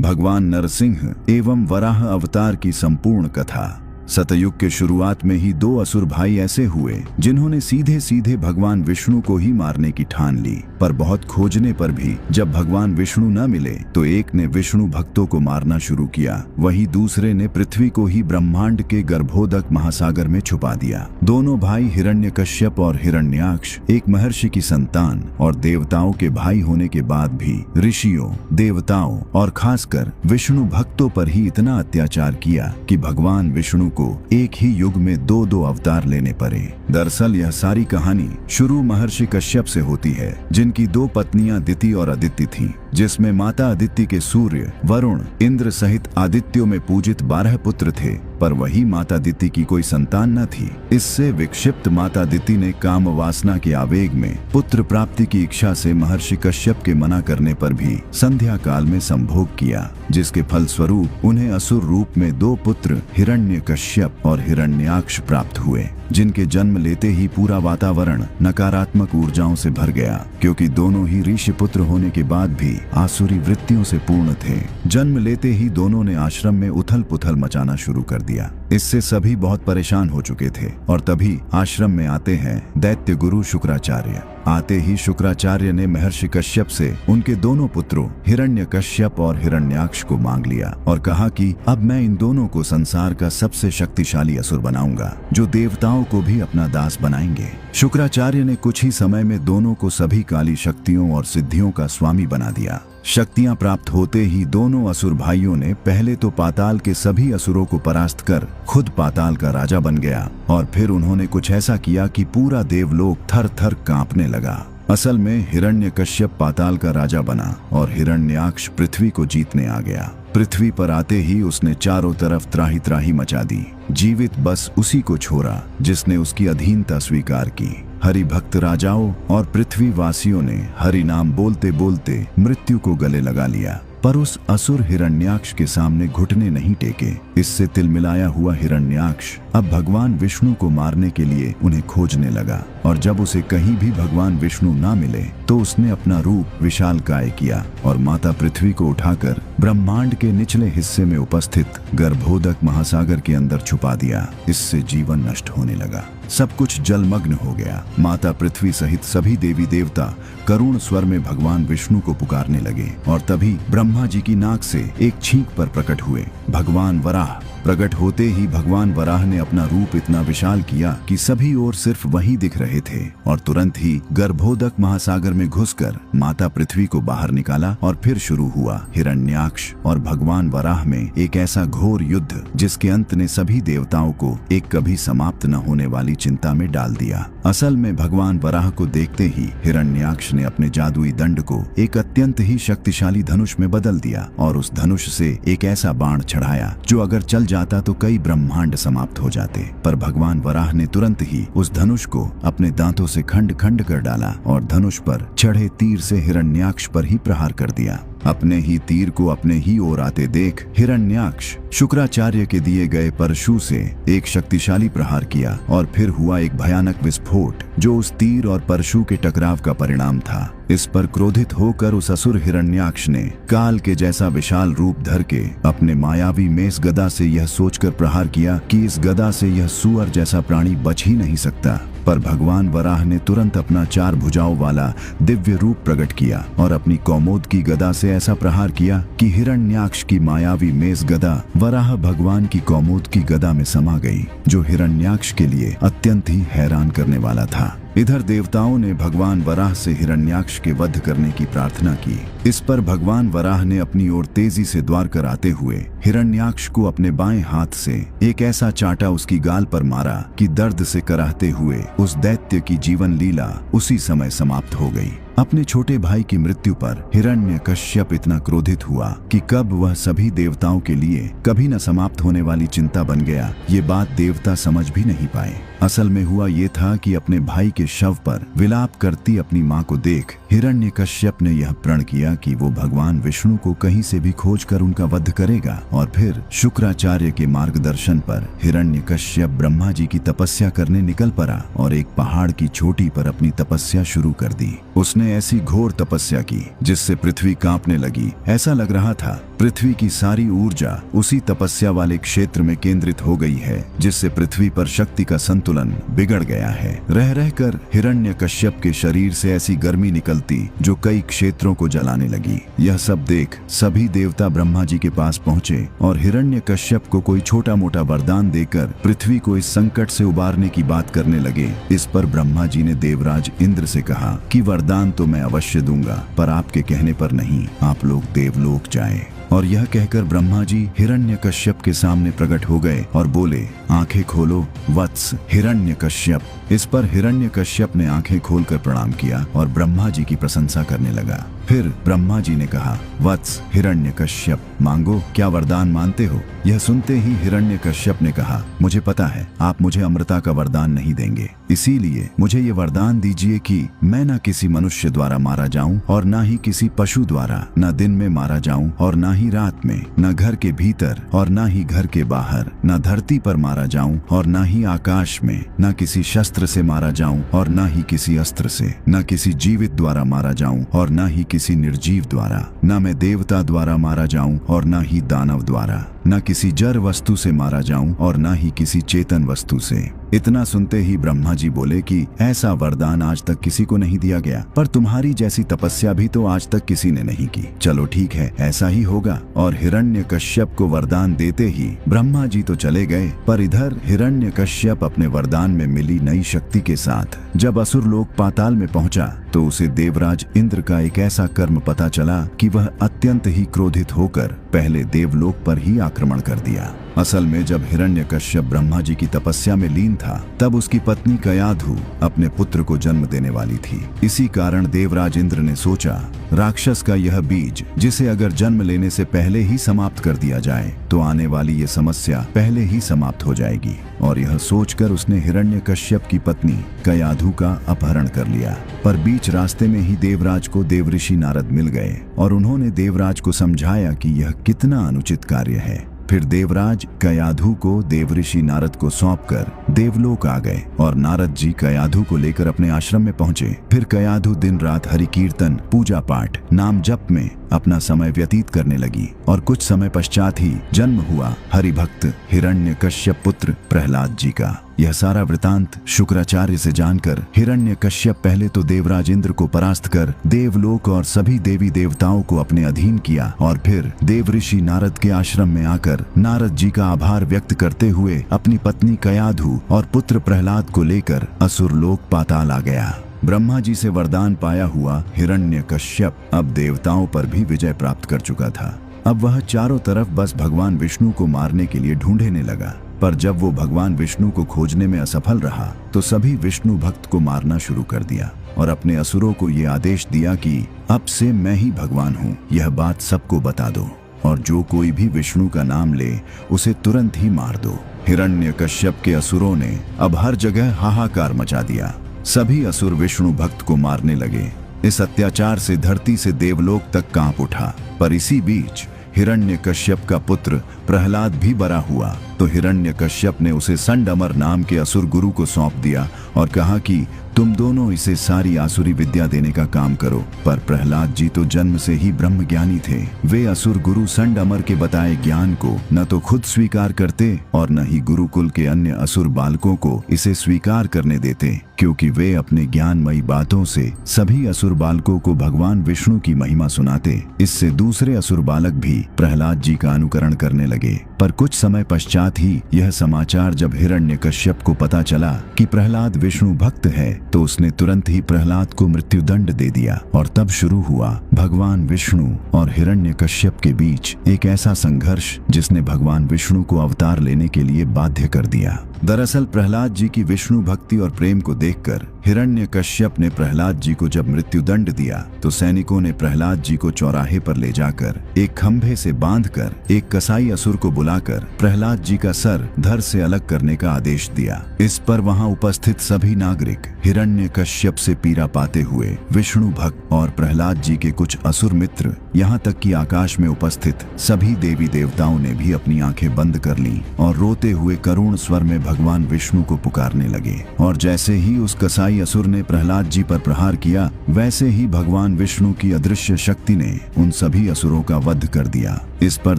भगवान नरसिंह एवं वराह अवतार की संपूर्ण कथा। सतयुग के शुरुआत में ही दो असुर भाई ऐसे हुए जिन्होंने सीधे सीधे भगवान विष्णु को ही मारने की ठान ली, पर बहुत खोजने पर भी जब भगवान विष्णु न मिले तो एक ने विष्णु भक्तों को मारना शुरू किया, वहीं दूसरे ने पृथ्वी को ही ब्रह्मांड के गर्भोदक महासागर में छुपा दिया। दोनों भाई हिरण्यकश्यप और हिरण्याक्ष एक महर्षि की संतान और देवताओं के भाई होने के बाद भी ऋषियों, देवताओं और खासकर विष्णु भक्तों पर ही इतना अत्याचार किया कि भगवान विष्णु को एक ही युग में दो अवतार लेने पड़े। दरअसल यह सारी कहानी शुरू महर्षि कश्यप से होती है, जिनकी दो पत्नियां दिति और अदिति थीं, जिसमें माता अदिति के सूर्य, वरुण, इंद्र सहित आदित्यों में पूजित 12 पुत्र थे, पर वही माता दिति की कोई संतान न थी। इससे विक्षिप्त माता दिति ने काम वासना के आवेग में पुत्र प्राप्ति की इच्छा से महर्षि कश्यप के मना करने पर भी संध्या काल में संभोग किया, जिसके फलस्वरूप उन्हें असुर रूप में 2 पुत्र हिरण्यकश्यप और हिरण्याक्ष प्राप्त हुए, जिनके जन्म लेते ही पूरा वातावरण नकारात्मक ऊर्जाओं से भर गया, क्योंकि दोनों ही ऋषि पुत्र होने के बाद भी आसुरी वृत्तियों से पूर्ण थे। जन्म लेते ही दोनों ने आश्रम में उथल पुथल मचाना शुरू कर दिया। इससे सभी बहुत परेशान हो चुके थे और तभी आश्रम में आते हैं दैत्य गुरु शुक्राचार्य। आते ही शुक्राचार्य ने महर्षि कश्यप से उनके दोनों पुत्रों हिरण्यकश्यप और हिरण्याक्ष को मांग लिया और कहा कि अब मैं इन दोनों को संसार का सबसे शक्तिशाली असुर बनाऊंगा, जो देवताओं को भी अपना दास बनाएंगे। शुक्राचार्य ने कुछ ही समय में दोनों को सभी काली शक्तियों और सिद्धियों का स्वामी बना दिया। शक्तियां प्राप्त होते ही दोनों असुर भाइयों ने पहले तो पाताल के सभी असुरों को परास्त कर खुद पाताल का राजा बन गया और फिर उन्होंने कुछ ऐसा किया कि पूरा देवलोक थर थर कांपने लगा। असल में हिरण्यकश्यप पाताल का राजा बना और हिरण्याक्ष पृथ्वी को जीतने आ गया। पृथ्वी पर आते ही उसने चारों तरफ त्राही त्राही मचा दी। जीवित बस उसी को छोड़ा जिसने उसकी अधीनता स्वीकार की। हरि भक्त राजाओं और पृथ्वी वासियों ने हरि नाम बोलते बोलते मृत्यु को गले लगा लिया, पर उस असुर हिरण्याक्ष के सामने घुटने नहीं टेके। इससे तिलमिलाया हुआ हिरण्याक्ष अब भगवान विष्णु को मारने के लिए उन्हें खोजने लगा और जब उसे कहीं भी भगवान विष्णु ना मिले तो उसने अपना रूप विशालकाय किया और माता पृथ्वी को उठाकर ब्रह्मांड के निचले हिस्से में उपस्थित गर्भोदक महासागर के अंदर छुपा दिया। इससे जीवन नष्ट होने लगा, सब कुछ जलमग्न हो गया। माता पृथ्वी सहित सभी देवी देवता करुण स्वर में भगवान विष्णु को पुकारने लगे और तभी ब्रह्मा जी की नाक से एक छींक पर प्रकट हुए भगवान वराह। प्रकट होते ही भगवान वराह ने अपना रूप इतना विशाल किया कि सभी ओर सिर्फ वही दिख रहे थे और तुरंत ही गर्भोदक महासागर में घुसकर माता पृथ्वी को बाहर निकाला और फिर शुरू हुआ हिरण्याक्ष और भगवान वराह में एक ऐसा घोर युद्ध जिसके अंत ने सभी देवताओं को एक कभी समाप्त न होने वाली चिंता में डाल दिया। असल में भगवान वराह को देखते ही हिरण्याक्ष ने अपने जादुई दंड को एक अत्यंत ही शक्तिशाली धनुष में बदल दिया और उस धनुष से एक ऐसा बाण चढ़ाया जो अगर चल जाता तो कई ब्रह्मांड समाप्त हो जाते, पर भगवान वराह ने तुरंत ही उस धनुष को अपने दांतों से खंड खंड कर डाला और धनुष पर चढ़े तीर से हिरण्याक्ष पर ही प्रहार कर दिया। अपने ही तीर को अपने ही ओर आते देख हिरण्याक्ष शुक्राचार्य के दिए गए परशु से एक शक्तिशाली प्रहार किया और फिर हुआ एक भयानक विस्फोट जो उस तीर और परशु के टकराव का परिणाम था। इस पर क्रोधित होकर उस असुर हिरण्याक्ष ने काल के जैसा विशाल रूप धर के अपने मायावी मेष गदा से यह सोचकर प्रहार किया कि इस गदा से यह सुअर जैसा प्राणी बच ही नहीं सकता, पर भगवान वराह ने तुरंत अपना 4 भुजाओं वाला दिव्य रूप प्रकट किया और अपनी कौमोद की गदा से ऐसा प्रहार किया कि हिरण्याक्ष की मायावी मेष गदा वराह भगवान की कौमोद की गदा में समा गई, जो हिरण्याक्ष के लिए अत्यंत ही हैरान करने वाला था। इधर देवताओं ने भगवान वराह से हिरण्याक्ष के वध करने की प्रार्थना की। इस पर भगवान वराह ने अपनी ओर तेजी से द्वार कर आते हुए हिरण्याक्ष को अपने बाएं हाथ से एक ऐसा चाटा उसकी गाल पर मारा कि दर्द से कराहते हुए उस दैत्य की जीवन लीला उसी समय समाप्त हो गई। अपने छोटे भाई की मृत्यु पर हिरण्यकश्यप इतना क्रोधित हुआ कि कब वह सभी देवताओं के लिए कभी न समाप्त होने वाली चिंता बन गया, ये बात देवता समझ भी नहीं पाए। असल में हुआ ये था कि अपने भाई के शव पर विलाप करती अपनी मां को देख हिरण्यकश्यप ने यह प्रण किया कि वो भगवान विष्णु को कहीं से भी खोजकर उनका वध करेगा। और फिर शुक्राचार्य के मार्गदर्शन पर हिरण्यकश्यप ब्रह्मा जी की तपस्या करने निकल पड़ा और एक पहाड़ की चोटी पर अपनी तपस्या शुरू कर दी। उसने ऐसी घोर तपस्या की जिससे पृथ्वी कांपने लगी। ऐसा लग रहा था पृथ्वी की सारी ऊर्जा उसी तपस्या वाले क्षेत्र में केंद्रित हो गई है, जिससे पृथ्वी पर शक्ति का संतुलन बिगड़ गया है। रह रहकर हिरण्यकश्यप के शरीर से ऐसी गर्मी निकलती जो कई क्षेत्रों को जलाने लगी। यह सब देख सभी देवता ब्रह्मा जी के पास पहुंचे और हिरण्यकश्यप को कोई छोटा मोटा वरदान देकर पृथ्वी को इस संकट से उबारने की बात करने लगे। इस पर ब्रह्मा जी ने देवराज इंद्र से कहा कि वरदान तो मैं अवश्य दूंगा, पर आपके कहने पर नहीं, आप लोग देवलोक जाएं। और यह कहकर ब्रह्मा जी हिरण्यकश्यप के सामने प्रकट हो गए और बोले, आंखें खोलो वत्स हिरण्यकश्यप। इस पर हिरण्यकश्यप ने आंखें खोलकर प्रणाम किया और ब्रह्मा जी की प्रशंसा करने लगा। फिर ब्रह्मा जी ने कहा, वत्स हिरण्यकश्यप, मांगो, क्या वरदान मानते हो? यह सुनते ही हिरण्यकश्यप ने कहा, मुझे पता है आप मुझे अमृता का वरदान नहीं देंगे, इसीलिए मुझे ये वरदान दीजिए कि मैं न किसी मनुष्य द्वारा मारा जाऊं और न ही किसी पशु द्वारा, न दिन में मारा जाऊं और न ही रात में, न घर के भीतर और न ही घर के बाहर, न धरती पर मारा जाऊं और न ही आकाश में, न किसी शस्त्र से मारा जाऊं और न ही किसी अस्त्र से, न किसी जीवित द्वारा मारा जाऊं और न ही किसी निर्जीव द्वारा, न मैं देवता द्वारा मारा जाऊं और न ही दानव द्वारा, न किसी जड़ वस्तु से मारा जाऊं और न ही किसी चेतन वस्तु से। इतना सुनते ही ब्रह्मा जी बोले कि ऐसा वरदान आज तक किसी को नहीं दिया गया, पर तुम्हारी जैसी तपस्या भी तो आज तक किसी ने नहीं की। चलो ठीक है, ऐसा ही होगा। और हिरण्यकश्यप को वरदान देते ही ब्रह्मा जी तो चले गए, पर इधर हिरण्यकश्यप अपने वरदान में मिली नई शक्ति के साथ जब असुर लोक पाताल में पहुंचा तो उसे देवराज इंद्र का एक ऐसा कर्म पता चला कि वह अत्यंत ही क्रोधित होकर पहले देवलोक पर ही आक्रमण कर दिया। असल में जब हिरण्यकश्यप ब्रह्मा जी की तपस्या में लीन था, तब उसकी पत्नी कयाधु अपने पुत्र को जन्म देने वाली थी। इसी कारण देवराज इंद्र ने सोचा, राक्षस का यह बीज जिसे अगर जन्म लेने से पहले ही समाप्त कर दिया जाए तो आने वाली ये समस्या पहले ही समाप्त हो जाएगी। और यह सोचकर उसने हिरण्यकश्यप की पत्नी कयाधु का अपहरण कर लिया। पर बीच रास्ते में ही देवराज को देवऋषि नारद मिल गए और उन्होंने देवराज को समझाया कि यह कितना अनुचित कार्य है। फिर देवराज कयाधु को देवऋषि नारद को सौंपकर देवलोक आ गए और नारद जी कयाधु को लेकर अपने आश्रम में पहुंचे। फिर कयाधु दिन रात हरि कीर्तन, पूजा पाठ, नाम जप में अपना समय व्यतीत करने लगी और कुछ समय पश्चात ही जन्म हुआ हरिभक्त हिरण्यकश्यप पुत्र प्रहलाद जी का। यह सारा वृतांत शुक्राचार्य से जानकर हिरण्यकश्यप पहले तो देवराज इंद्र को परास्त कर देवलोक और सभी देवी देवताओं को अपने अधीन किया और फिर देवऋषि नारद के आश्रम में आकर नारद जी का आभार व्यक्त करते हुए अपनी पत्नी कयाधु और पुत्र प्रहलाद को लेकर असुर लोक पाताल आ गया। ब्रह्मा जी से वरदान पाया हुआ हिरण्यकश्यप अब देवताओं पर भी विजय प्राप्त कर चुका था। अब वह चारों तरफ बस भगवान विष्णु को मारने के लिए ढूंढने लगा। पर जब वो भगवान विष्णु को खोजने में असफल रहा तो सभी विष्णु भक्त को मारना शुरू कर दिया और अपने असुरों को ये आदेश दिया कि अब से मैं ही भगवान हूँ, यह बात सबको बता दो और जो कोई भी विष्णु का नाम ले उसे तुरंत ही मार दो। हिरण्यकश्यप के असुरों ने अब हर जगह हाहाकार मचा दिया। सभी असुर विष्णु भक्त को मारने लगे। इस अत्याचार से धरती से देवलोक तक कांप उठा। पर इसी बीच हिरण्यकश्यप का पुत्र प्रहलाद भी बड़ा हुआ तो हिरण्यकश्यप ने उसे संडमर नाम के असुर गुरु को सौंप दिया और कहा कि तुम दोनों इसे सारी आसुरी विद्या देने का काम करो। पर प्रहलाद जी तो जन्म से ही ब्रह्म ज्ञानी थे। वे असुर गुरु संडमर के बताए ज्ञान को न तो खुद स्वीकार करते और न ही गुरुकुल के अन्य असुर बालकों को इसे स्वीकार करने देते, क्योंकि वे अपने ज्ञानमयी बातों से सभी असुर बालकों को भगवान विष्णु की महिमा सुनाते। इससे दूसरे असुर बालक भी प्रहलाद जी का अनुकरण करने लगे। पर कुछ समय पश्चात ही यह समाचार जब हिरण्यकश्यप को पता चला कि प्रहलाद विष्णु भक्त है तो उसने तुरंत ही प्रहलाद को मृत्युदंड दे दिया। और तब शुरू हुआ भगवान विष्णु और हिरण्यकश्यप के बीच एक ऐसा संघर्ष जिसने भगवान विष्णु को अवतार लेने के लिए बाध्य कर दिया। दरअसल प्रहलाद जी की विष्णु भक्ति और प्रेम को देखकर हिरण्यकश्यप ने प्रहलाद जी को जब मृत्युदंड दिया तो सैनिकों ने प्रहलाद जी को चौराहे पर ले जाकर एक खंभे से बांधकर एक कसाई असुर को बुला बुलाकर प्रहलाद जी का सर धड़ से अलग करने का आदेश दिया। इस पर वहां उपस्थित सभी नागरिक हिरण्यकश्यप से पीड़ा पाते हुए विष्णु भक्त और प्रहलाद जी के कुछ असुर मित्र, यहाँ तक कि आकाश में उपस्थित सभी देवी देवताओं ने भी अपनी आंखें बंद कर ली और रोते हुए करुण स्वर में भगवान विष्णु को पुकारने लगे। और जैसे ही उस कसाई असुर ने प्रहलाद जी पर प्रहार किया, वैसे ही भगवान विष्णु की अदृश्य शक्ति ने उन सभी असुरों का वध कर दिया। इस पर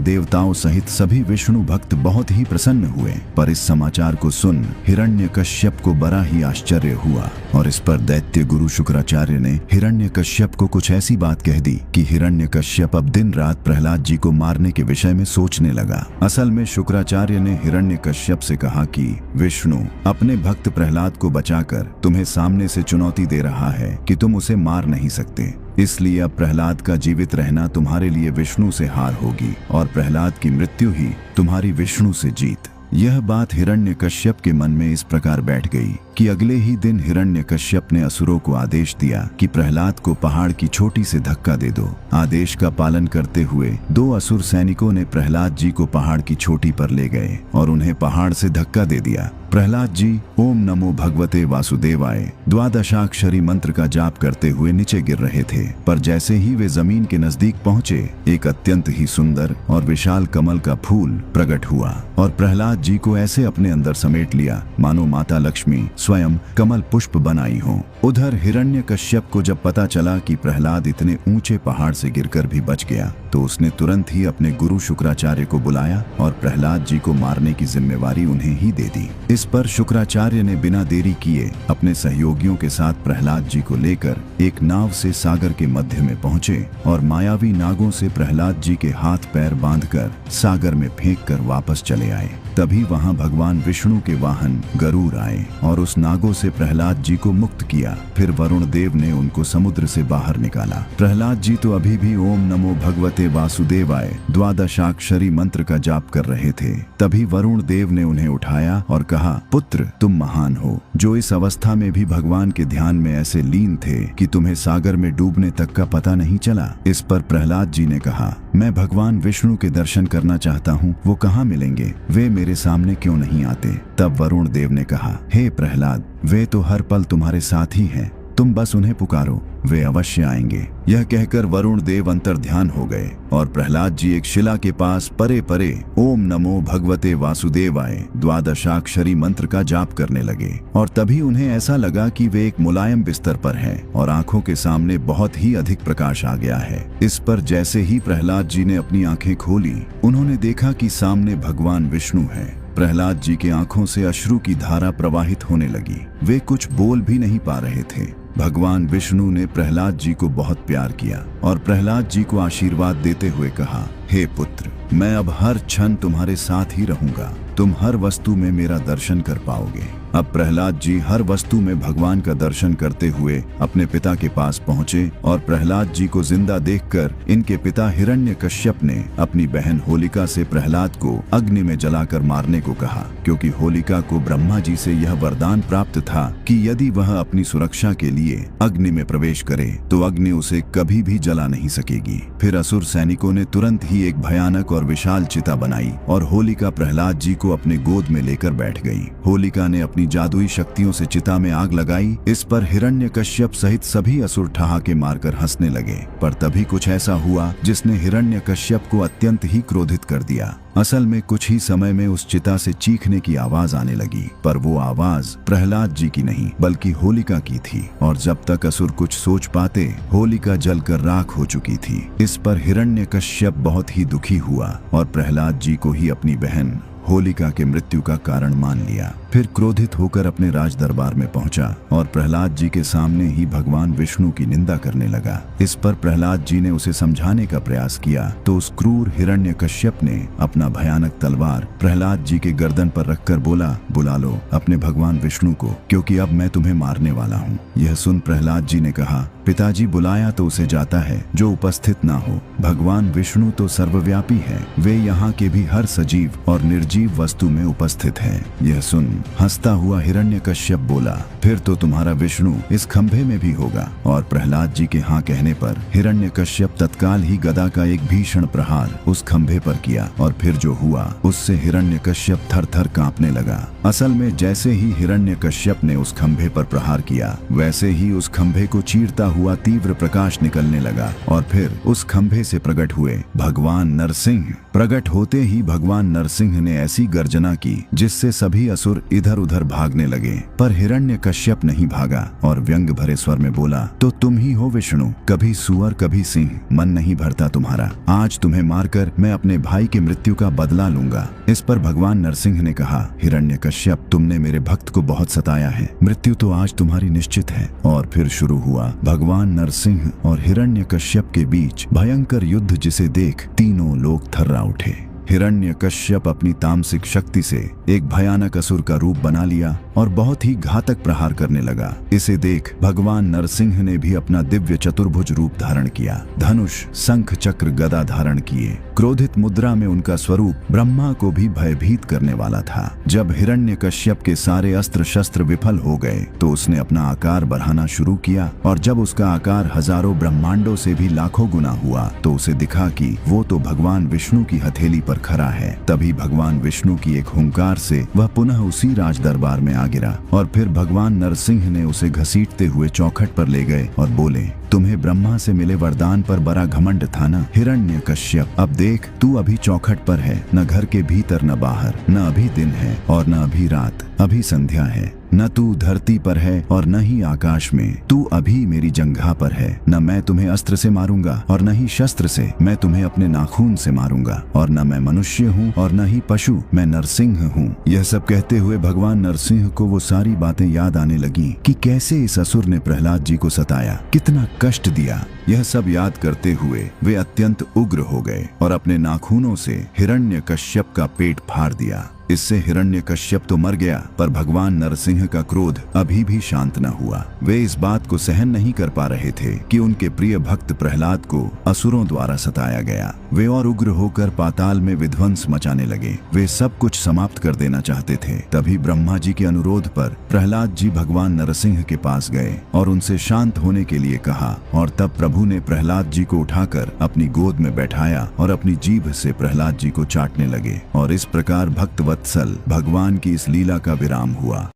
देवताओं सहित सभी विष्णु भक्त बहुत ही प्रसन्न हुए। पर इस समाचार को सुन हिरण्यकश्यप को बड़ा ही आश्चर्य हुआ और इस पर दैत्य गुरु शुक्राचार्य ने हिरण्यकश्यप को कुछ ऐसी बात कह दी कि हिरण्यकश्यप अब दिन रात प्रहलाद जी को मारने के विषय में सोचने लगा। असल में शुक्राचार्य ने हिरण्यकश्यप से कहा कि विष्णु अपने भक्त प्रहलाद को बचाकर तुम्हें सामने से चुनौती दे रहा है कि तुम उसे मार नहीं सकते, इसलिए अब प्रहलाद का जीवित रहना तुम्हारे लिए विष्णु से हार होगी और प्रहलाद की मृत्यु ही तुम्हारी विष्णु से जीत। यह बात हिरण्यकश्यप के मन में इस प्रकार बैठ गई कि अगले ही दिन हिरण्यकश्यप ने असुरों को आदेश दिया कि प्रहलाद को पहाड़ की चोटी से धक्का दे दो। आदेश का पालन करते हुए 2 असुर सैनिकों ने प्रहलाद जी को पहाड़ की चोटी पर ले गए और उन्हें पहाड़ से धक्का दे दिया। प्रहलाद जी ओम नमो भगवते वासुदेवाय द्वादशाक्षरी मंत्र का जाप करते हुए नीचे गिर रहे थे, पर जैसे ही वे जमीन के नजदीक पहुंचे, एक अत्यंत ही सुंदर और विशाल कमल का फूल प्रकट हुआ और प्रहलाद जी को ऐसे अपने अंदर समेट लिया मानो माता लक्ष्मी स्वयं कमल पुष्प बनाई हो। उधर हिरण्यकश्यप को जब पता चला कि प्रहलाद इतने ऊंचे पहाड़ से गिरकर भी बच गया, तो उसने तुरंत ही अपने गुरु शुक्राचार्य को बुलाया और प्रहलाद जी को मारने की जिम्मेवारी उन्हें ही दे दी। इस पर शुक्राचार्य ने बिना देरी किए अपने सहयोगियों के साथ प्रहलाद जी को लेकर एक नाव से सागर के मध्य में पहुंचे और मायावी नागों से प्रहलाद जी के हाथ पैर बांधकर सागर में फेंक कर वापस चले आए। तभी वहां भगवान विष्णु के वाहन गरुड़ आए और उस नागों से प्रहलाद जी को मुक्त किया। फिर वरुण देव ने उनको समुद्र से बाहर निकाला। प्रहलाद जी तो अभी भी ओम नमो भगवते वासुदेवाय द्वादशाक्षरी मंत्र का जाप कर रहे थे। तभी वरुण देव ने उन्हें उठाया और कहा, पुत्र तुम महान हो, जो इस अवस्था में भी भगवान के ध्यान में ऐसे लीन थे कि तुम्हें सागर में डूबने तक का पता नहीं चला। इस पर प्रहलाद जी ने कहा, मैं भगवान विष्णु के दर्शन करना चाहता हूँ, वो कहाँ मिलेंगे, वे मेरे सामने क्यों नहीं आते। तब वरुण देव ने कहा, हे प्रहलाद, वे तो हर पल तुम्हारे साथ ही हैं, तुम बस उन्हें पुकारो, वे अवश्य आएंगे। यह कहकर वरुण देव अंतर्ध्यान हो गए और प्रहलाद जी एक शिला के पास परे परे ओम नमो भगवते वासुदेवाय द्वादशाक्षरी मंत्र का जाप करने लगे। और तभी उन्हें ऐसा लगा कि वे एक मुलायम बिस्तर पर हैं और आंखों के सामने बहुत ही अधिक प्रकाश आ गया है। इस पर जैसे ही प्रहलाद जी ने अपनी आंखें खोली, उन्होंने देखा कि सामने भगवान विष्णु है। प्रहलाद जी के आंखों से अश्रु की धारा प्रवाहित होने लगी। वे कुछ बोल भी नहीं पा रहे थे। भगवान विष्णु ने प्रहलाद जी को बहुत प्यार किया और प्रहलाद जी को आशीर्वाद देते हुए कहा, हे पुत्र, मैं अब हर क्षण तुम्हारे साथ ही रहूंगा, तुम हर वस्तु में मेरा दर्शन कर पाओगे। अब प्रहलाद जी हर वस्तु में भगवान का दर्शन करते हुए अपने पिता के पास पहुंचे और प्रहलाद जी को जिंदा देखकर इनके पिता हिरण्यकश्यप ने अपनी बहन होलिका से प्रहलाद को अग्नि में जलाकर मारने को कहा, क्योंकि होलिका को ब्रह्मा जी से यह वरदान प्राप्त था कि यदि वह अपनी सुरक्षा के लिए अग्नि में प्रवेश करे तो अग्नि उसे कभी भी जला नहीं सकेगी। फिर असुर सैनिकों ने तुरंत ही एक भयानक और विशाल चिता बनाई और होलिका प्रहलाद जी को अपने गोद में लेकर बैठ गई। होलिका ने अपनी जादुई शक्तियों से चिता में आग लगाई। इस पर हिरण्यकश्यप सहित सभी असुर ठहाके मारकर हंसने लगे। पर तभी कुछ ऐसा हुआ जिसने हिरण्यकश्यप को अत्यंत ही क्रोधित कर दिया। असल में कुछ ही समय में उस चिता से चीखने की आवाज आने लगी, पर वो आवाज प्रहलाद जी की नहीं बल्कि होलिका की थी। और जब तक असुर कुछ सोच पाते, होलिका जलकर राख हो चुकी थी। इस पर हिरण्यकश्यप बहुत ही दुखी हुआ और प्रहलाद जी को ही अपनी बहन होलिका के मृत्यु का कारण मान लिया। फिर क्रोधित होकर अपने राज दरबार में पहुंचा और प्रहलाद जी के सामने ही भगवान विष्णु की निंदा करने लगा। इस पर प्रहलाद जी ने उसे समझाने का प्रयास किया तो उस क्रूर हिरण्यकश्यप ने अपना भयानक तलवार प्रहलाद जी के गर्दन पर रखकर बोला, बुला लो अपने भगवान विष्णु को, क्योंकि अब मैं तुम्हें मारने वाला हूँ। यह सुन प्रहलाद जी ने कहा, पिताजी, बुलाया तो उसे जाता है जो उपस्थित ना हो। भगवान विष्णु तो सर्वव्यापी है, वे यहाँ के भी हर सजीव और निर्जीव वस्तु में उपस्थित है। यह सुन हंसता हुआ हिरण्यकश्यप बोला, फिर तो तुम्हारा विष्णु इस खंभे में भी होगा। और प्रहलाद जी के हाँ कहने पर हिरण्यकश्यप तत्काल ही गदा का एक भीषण प्रहार उस खंभे पर किया और फिर जो हुआ उससे हिरण्यकश्यप थर-थर कांपने लगा। असल में जैसे ही हिरण्यकश्यप ने उस खंभे पर प्रहार किया वैसे ही उस खंभे को चीरता हुआ तीव्र प्रकाश निकलने लगा और फिर उस खंभे से प्रकट हुए भगवान नरसिंह। प्रकट होते ही भगवान नरसिंह ने ऐसी गर्जना की जिससे सभी असुर इधर उधर भागने लगे, पर हिरण्यकश्यप नहीं भागा और व्यंग भरे स्वर में बोला, तो तुम ही हो विष्णु, कभी सुअर कभी सिंह, मन नहीं भरता तुम्हारा। आज तुम्हें मारकर मैं अपने भाई की मृत्यु का बदला लूंगा। इस पर भगवान नरसिंह ने कहा, हिरण्यकश्यप तुमने मेरे भक्त को बहुत सताया है, मृत्यु तो आज तुम्हारी निश्चित है। और फिर शुरू हुआ भगवान नरसिंह और हिरण्यकश्यप के बीच भयंकर युद्ध, जिसे देख तीनों लोग थर्रा उठे। हिरण्यकश्यप अपनी तामसिक शक्ति से एक भयानक असुर का रूप बना लिया और बहुत ही घातक प्रहार करने लगा। इसे देख भगवान नरसिंह ने भी अपना दिव्य चतुर्भुज रूप धारण किया, धनुष शंख चक्र गदा धारण किए। क्रोधित मुद्रा में उनका स्वरूप ब्रह्मा को भी भयभीत करने वाला था। जब हिरण्यकश्यप के सारे अस्त्र शस्त्र विफल हो गए तो उसने अपना आकार बढ़ाना शुरू किया और जब उसका आकार हजारों ब्रह्मांडों से भी लाखों गुना हुआ तो उसे दिखा कि वो तो भगवान विष्णु की हथेली पर खड़ा है। तभी भगवान विष्णु की एक हुंकार से वह पुनः उसी राज दरबार में आ गिरा और फिर भगवान नरसिंह ने उसे घसीटते हुए चौखट पर ले गए और बोले, तुम्हें ब्रह्मा से मिले वरदान पर बड़ा घमंड था ना हिरण्यकश्यप, अब देख तू अभी चौखट पर है, न घर के भीतर न बाहर, न अभी दिन है और न अभी रात, अभी संध्या है। न तू धरती पर है और न ही आकाश में, तू अभी मेरी जंघा पर है। न मैं तुम्हें अस्त्र से मारूंगा और न ही शस्त्र से, मैं तुम्हें अपने नाखून से मारूंगा। और न मैं मनुष्य हूँ और न ही पशु, मैं नरसिंह हूँ। यह सब कहते हुए भगवान नरसिंह को वो सारी बातें याद आने लगी कि कैसे इस असुर ने प्रहलाद जी को सताया, कितना कष्ट दिया। यह सब याद करते हुए वे अत्यंत उग्र हो गए और अपने नाखूनों से हिरण्यकश्यप का पेट फाड़ दिया। इससे हिरण्यकश्यप तो मर गया, पर भगवान नरसिंह का क्रोध अभी भी शांत न हुआ। वे इस बात को सहन नहीं कर पा रहे थे कि उनके प्रिय भक्त प्रहलाद को असुरों द्वारा सताया गया। वे और उग्र होकर पाताल में विध्वंस मचाने लगे। वे सब कुछ समाप्त कर देना चाहते थे। तभी ब्रह्मा जी के अनुरोध पर प्रहलाद जी भगवान नरसिंह के पास गए और उनसे शांत होने के लिए कहा और तब प्रभु ने प्रहलाद जी को उठाकर अपनी गोद में बैठाया और अपनी जीभ से प्रहलाद जी को चाटने लगे और इस प्रकार भक्त वत्सल भगवान की इस लीला का विराम हुआ।